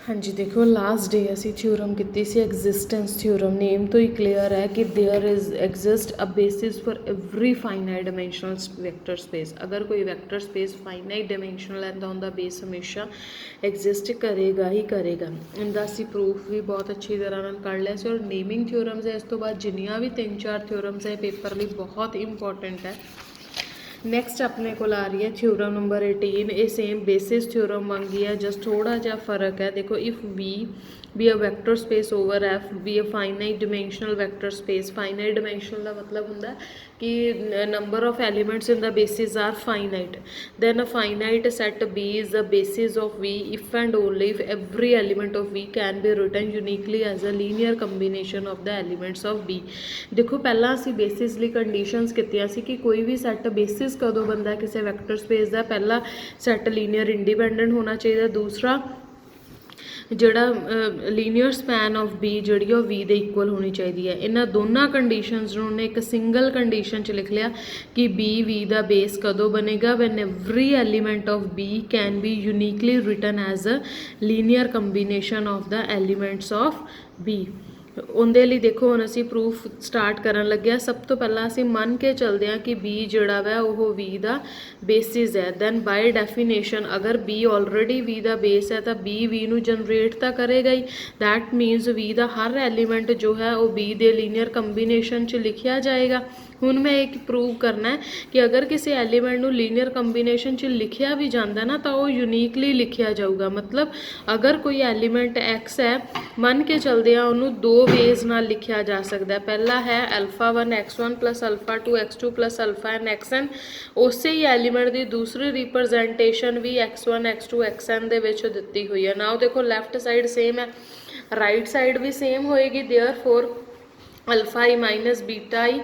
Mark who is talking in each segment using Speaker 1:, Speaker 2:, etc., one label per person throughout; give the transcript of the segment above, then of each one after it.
Speaker 1: हाँ जी, देखो last day असी थ्योरम की सी एग्जिस्टेंस थ्योरम। नेम तो ही क्लियर है कि there is exist a basis for every finite dimensional vector space. अगर कोई वेक्टर स्पेस फाइनाइट डिमेंशनल है तो उनका बेस हमेशा एग्जिस्ट करेगा ही करेगा। इनका असी प्रूफ भी बहुत अच्छी तरह कर लिया सी। और नेमिंग थ्योरम्स है, इस तो बाद जिन्नियां भी 3-4 थ्योरम्स है पेपर लिए बहुत इंपॉर्टेंट है। नैक्सट अपने को आ रही है थ्योरम नंबर 18। ये सेम बेसिस थ्योरम वांगी है, जस्ट थोड़ा जहा फर्क है। देखो if V be a vector space over F be a finite dimensional vector space. Finite dimensional का मतलब होंगे कि number of elements in the basis are finite. Then a finite set B is the basis of V if and only if every element of V can be written uniquely as a linear combination of the elements of B. देखो पहला असी basis लिए conditions कीतियां सी कि कोई भी set basis कदों बनता किसी वैक्टर स्पेस का। पहला सैट लीनियर इंडिपेंडेंट होना चाहिए, दूसरा जोड़ा लीनियर स्पैन ऑफ बी जी वी दे इक्वल होनी चाहिए है। इन्होंने दोनों कंडीशनस उन्हें एक सिंगल कंडीशन च लिख लिया कि बी वी का बेस कदों बनेगा when every element of B can be uniquely written as a linear combination of the elements of B. उनके लिए देखो हम असी प्रूफ स्टार्ट करन लगे। सब तो पहला असी मन के चलते हैं कि बी जोड़ा वै वो वी का बेसिस है। दैन बाय डेफिनेशन अगर बी ऑलरेडी वी का बेस है तो बी वी नू जनरेट तो करेगा ही। दैट मीनस वी का हर एलीमेंट जो है वो बी दे लीनियर कंबीनेशन च लिखिया जाएगा। हुण मैं एक प्रूव करना है कि अगर किसी एलीमेंट नू लीनियर कंबीनेशन च लिखिया भी जाता ना तो वो यूनीकली लिखिया जाऊगा। मतलब अगर कोई एलीमेंट एक्स है, मन के चलते हैं उन्होंने दो वेज नाल लिखिया जा सकता है। पहला है α1 x1 plus α2 x2 plus αn xn। उस ही एलीमेंट की दूसरी रिप्रजेंटेशन भी x1 x2 xn दे विच दिती हुई है ना। देखो लैफ्ट साइड सेम है, राइट साइड भी सेम होएगी। Therefore α minus beta i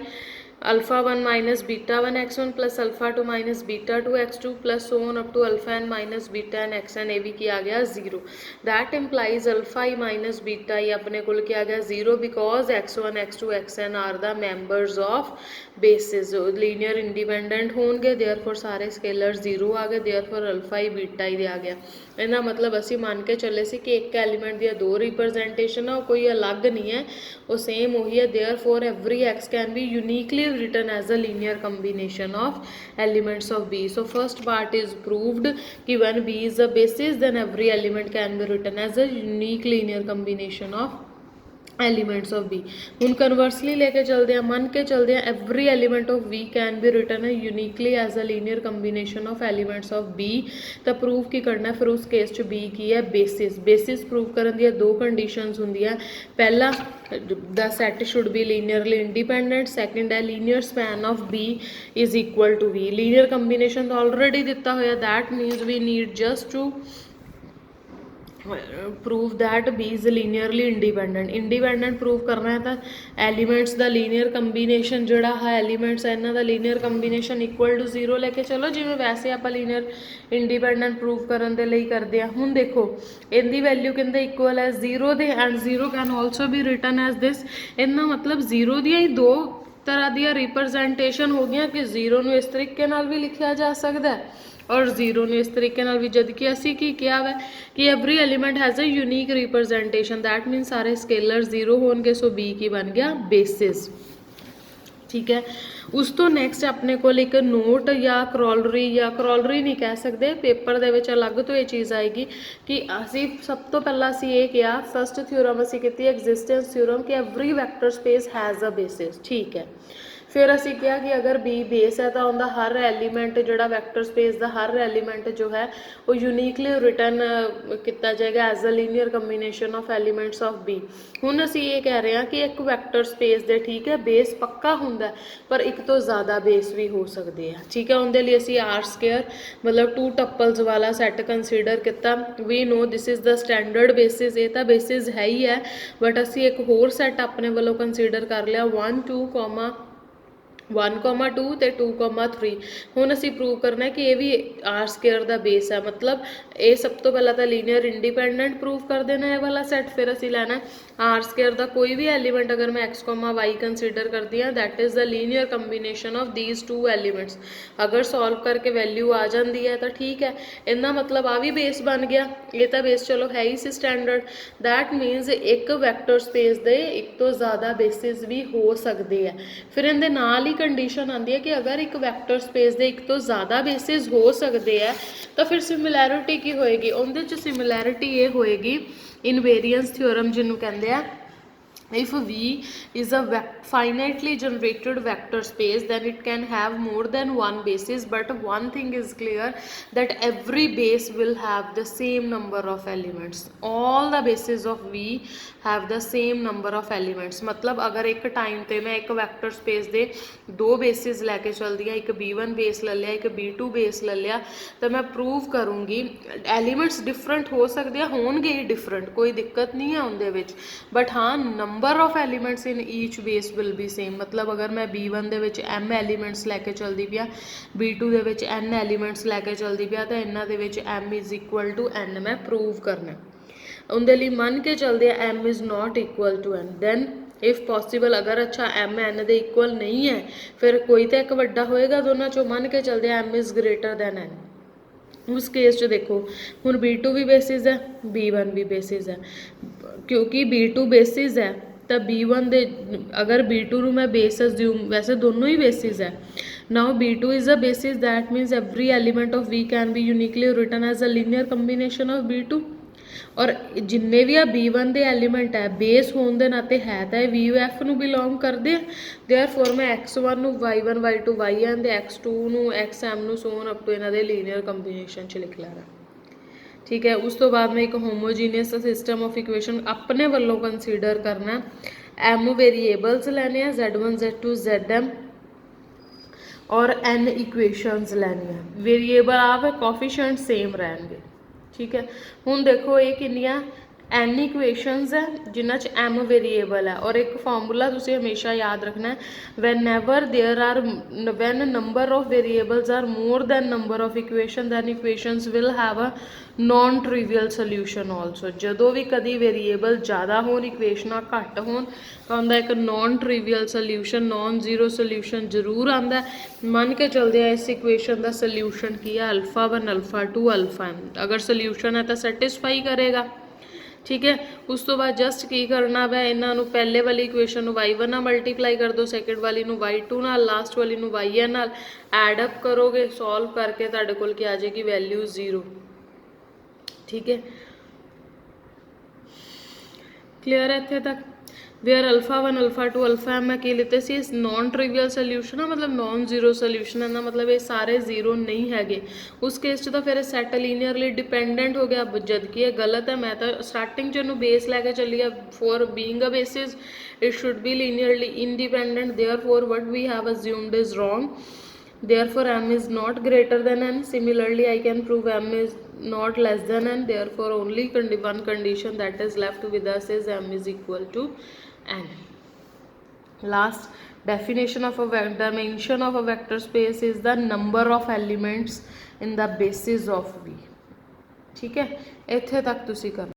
Speaker 1: α1 minus β1 x1 plus α2 minus β2 x2 plus so on up to αn minus βn xn। ये भी क्या आ गया 0। That implies α minus beta i अपने को क्या आ गया 0 because x1 x2 xn are the members of basis. Linear independent होंगे, देयरफॉर सारे स्केलर 0 आ गए, देयरफॉर α बीटा i आ गया। इहदा मतलब असी मान के चले सी कि एक एलीमेंट दी दो रिप्रजेंटेशन है, कोई अलग नहीं है, वो सेम वही है। Therefore every x can be uniquely written as a linear combination of elements of B. So first part is proved कि when B is the basis then every element can be written as a unique linear combination of elements of B. हूँ conversely लेके चलते हैं, मन के चलते हैं every element of V can be written है uniquely as a linear combination of elements of B. तो प्रूव की करना है, फिर उस केस च बी की है बेसिस। बेसिस प्रूव करन दी दो कंडीशनस होंदियां। पहला the set should be linearly independent, second है linear span of B is equal to V. Linear combination तो ऑलरेडी दिता होया, that means we need just to prove that B is linearly independent. Independent prove करना है तो elements का linear combination जोड़ा है, एलीमेंट्स है इन्हों का लीनियर कंबीनेशन इक्वल टू 0 लेके चलो, जिमें वैसे आप लीनियर इंडिपेंडेंट प्रूव करने के लिए करते हैं। हुण देखो इनकी वैल्यू कहते इक्वल है 0 दे and 0 can also be written as this. इनका मतलब 0 दी ही दो तरह दी रिप्रजेंटेशन हो गई कि 0 नूं इस तरीके नाल भी लिखा जा सकता है और 0 ने इस तरीके नाल भी। जद कि असी की किया है कि every element has a unique representation, that mean सारे स्केलर 0 होंगे। सो बी की बन गया बेसिस। ठीक है, उस तो नैक्सट अपने को एक नोट या क्रॉलरी नहीं कह सकते, पेपर दे विच अलग तो ये चीज़ आएगी कि असी सब तो पहला असी ये किया फस्ट थ्योरम असी की एग्जिस्टेंस थ्योरम कि every vector space has a basis. ठीक है, फिर असी कहा कि अगर बी बेस है तो उनका हर एलीमेंट जोड़ा वैक्टर स्पेस का हर एलीमेंट जो है वो यूनीकली रिटर्न किया जाएगा as a linear combination of elements of B. हुण असी ये कह रहे हैं कि एक वैक्टर स्पेस दे ठीक है बेस पक्का हुंदा पर एक तो ज़्यादा बेस भी हो सकते हैं। ठीक है, उनके लिए असी आर स्केयर मतलब 2 टप्पल्स वाला सैट कंसीडर किया। We know this is the standard basis, ये तो बेसिस है ही है, बट असी एक होर सैट अपने वालों कंसीडर कर लिया 1 2 1,2 ਤੇ 2,3 ਹੁਣ ਅਸੀਂ ਪ੍ਰੂਵ ਕਰਨਾ ਹੈ ਕਿ ਇਹ ਵੀ ਆਰ ਸਕੇਅਰ ਦਾ ਬੇਸ ਹੈ, ਮਤਲਬ ਇਹ ਸਭ ਤੋਂ ਪਹਿਲਾਂ ਤਾਂ ਲੀਨੀਅਰ ਇੰਡੀਪੈਂਡੈਂਟ ਪ੍ਰੂਵ ਕਰ ਦੇਣਾ ਇਹ ਵਾਲਾ ਸੈੱਟ, ਫਿਰ ਅਸੀਂ ਲੈਣਾ ਆਰ ਸਕੇਅਰ ਦਾ ਕੋਈ ਵੀ ਐਲੀਮੈਂਟ ਅਗਰ ਮੈਂ x, y ਕੰਸੀਡਰ ਕਰਦੀ ਹਾਂ that is the linear combination of these two elements. ਅਗਰ ਸੋਲਵ ਕਰਕੇ ਵੈਲਿਊ ਆ ਜਾਂਦੀ ਹੈ ਤਾਂ ਠੀਕ ਹੈ, ਇਹਦਾ ਮਤਲਬ ਆ ਵੀ ਬੇਸ ਬਣ ਗਿਆ, ਇਹ ਤਾਂ ਬੇਸ ਚਲੋ ਹੈ ਹੀ ਸੀ ਸਟੈਂਡਰਡ। ਦੈਟ ਮੀਨਸ ਇੱਕ ਵੈਕਟਰ ਸਪੇਸ ਦੇ ਇੱਕ ਤੋਂ ਜ਼ਿਆਦਾ ਬੇਸਿਸ ਵੀ ਹੋ ਸਕਦੇ ਆ। ਫਿਰ ਇਹਦੇ ਨਾਲ ਹੀ ਕੰਡੀਸ਼ਨ ਆਉਂਦੀ ਹੈ ਕਿ ਅਗਰ ਇੱਕ ਵੈਕਟਰ ਸਪੇਸ ਦੇ ਇੱਕ ਤੋਂ ਜ਼ਿਆਦਾ ਬੇਸਿਸ ਹੋ ਸਕਦੇ ਆ ਤਾਂ ਫਿਰ ਸਿਮਿਲੈਰਿਟੀ ਕੀ ਹੋਏਗੀ, ਉਹਦੇ 'ਚ ਸਿਮਿਲੈਰਿਟੀ ਇਹ ਹੋਏਗੀ ਇਨਵੇਰੀਐਂਸ ਥਿਓਰਮ ਜਿਹਨੂੰ ਕਹਿੰਦੇ ਆ। If V is a finitely generated vector space then it can have more than one basis, but one thing is clear that every base will have the same number of elements. All the bases of V have the same number of elements। मतलब अगर एक time पे मैं एक vector space दे दो basis लैके चलती हाँ, एक B1 बेस ले लिया एक B2 बेस ले लिया, तो मैं प्रूव करूँगी एलीमेंट्स डिफरेंट हो सकते हैं, होंगे ही डिफरेंट, कोई दिक्कत नहीं है उनके विच, बट हाँ number of elements in each base will be same. मतलब अगर मैं B1 दे विच M एलीमेंट्स लैके चलती पिया, B2 दे विच N एलीमेंट्स लैके चलती पिया, तो इन्हां दे विच M is equal to N मैं प्रूव करना। उनके लिए मन के चलते M is not equal to N, then if possible अगर अच्छा M N दे इक्वल नहीं है फिर कोई तो एक वड्डा होएगा दोनों चो, मन के चलते M is greater than N। उस केस च देखो हुण B2 भी बेसिस है B1 भी बेसिस है, क्योंकि B2 बेसिस है तो B1 दे अगर B2 नूं मैं बेस अज्यूम, वैसे दोनों ही बेसिस है। Now B2 is a basis that means every element of V can be uniquely written as a linear combination of B2। और जिन्ने भी आ B1 दे एलीमेंट है बेस होने के नाते है तो VF नूं बिलोंग करते हैं, देयरफॉर मैं X1 नूं Y1 Y2 YN ते X2 नूं XM नूं सो ऑन अप टू इन्हां दे लीनियर कंबीनेशन च लिख लेना। ठीक है, उस तो बाद मैं एक होमोजीनियस सिस्टम ऑफ इक्वेशन अपने वालों कंसीडर करना। M वेरीएबल्स लैने हैं Z1 Z2 ZM और N इक्वेशनस लैनी है, वेरीएबल आवे कोफिशिएंट सेम रहेंगे। ठीक है, हुण देखो ये किनिया N इक्वेशनस है जिन्हां च M वेरीएबल है, और एक फॉर्मूला तुसीं हमेशा याद रखना है, when number of variables are more than number of equation then equations will have a non trivial solution also. जदों भी कभी वेरीएबल ज़्यादा होन इक्वेशनां घट होन तो उनका एक non trivial solution non zero solution जरूर आता है। मन के चलते हैं इस इक्वेशन का सोल्यूशन की है α1 α2 αm, अगर सोल्यूशन है तो सैटिस्फाई करेगा। ठीक है, उस तो बाद जस्ट की करना वै, इन्हों पहले वाली इक्वेशन Y1 नाल मल्टीप्लाई कर दो, सैकेंड वाली Y2 नाल, लास्ट वाली YN नाल एडअप करोगे, सॉल्व करके तुहाडे कोल क्या आ जाएगी वैल्यू 0। ठीक है, क्लियर है इत्थे तक। वेयर α1 α2 αm मैं की लिते सी नॉन ट्रिवियल सोल्यूशन है, मतलब नॉन जीरो सोल्यूशन है, मतलब ये सारे जीरो नहीं है। उस केस तो फिर सैट लीनियरली डिपेंडेंट हो गया, जबकि ये गलत है। मैं तो स्टार्टिंग च बेस लैके चली है, for being a basis it should be linearly independent, therefore what we have assumed is wrong, therefore M is not greater than N। Similarly I can prove M is not less than N, therefore only one condition that is left with us is M is equal to N। Last definition of a dimension of a vector space is the number of elements in the basis of V। ठीक है, इत्थे तक तुसी कर